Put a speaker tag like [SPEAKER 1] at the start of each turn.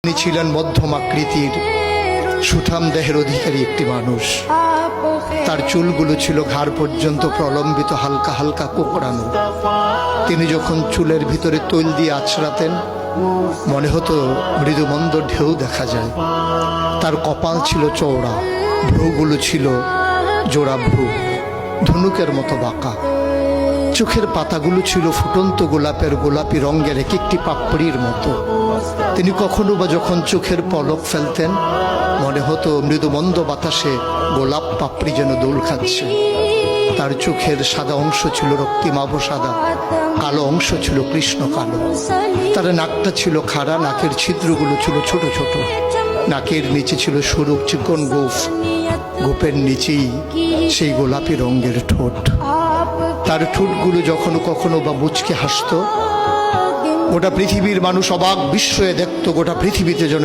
[SPEAKER 1] তিনি ছিলেন মধ্যম আকৃতির সুঠাম দেহের অধিকারী একটি মানুষ। তার চুলগুলো ছিল ঘাড় পর্যন্ত প্রলম্বিত, হালকা হালকা কোঁকড়ানো। তিনি যখন চুলের ভিতরে তৈল দিয়ে আছড়াতেন মনে হতো মৃদুমন্দ ঢেউ দেখা যায়। তার কপাল ছিল চওড়া, ভ্রুগুলো ছিল জোড়া ভ্রু, ধনুকের মতো বাঁকা। চোখের পাতাগুলো ছিল ফুটন্ত গোলাপের গোলাপি রঙের এক একটি পাপড়ির মতো। তিনি কখনো বা যখন চোখের পলক ফেলতেন মনে হতো মৃদুমন্দ বাতাসে গোলাপ পাপড়ি যেন দোল খাচ্ছে। তার চোখের সাদা অংশ ছিল রক্তিমাভ সাদা, কালো অংশ ছিল কৃষ্ণ কালো। তার নাকটা ছিল খাড়া, নাকের ছিদ্রগুলো ছিল ছোট ছোট। নাকের নিচে ছিল সরু চিকন গোঁফ, গোঁফের নিচেই সেই গোলাপি রঙের ঠোঁট। তার ঠোঁটগুলো যখনো কখনো বা মুচকে হাসত, গোটা পৃথিবীর মানুষ অবাক বিস্ময়ে দেখত। গোটা পৃথিবীতে যেন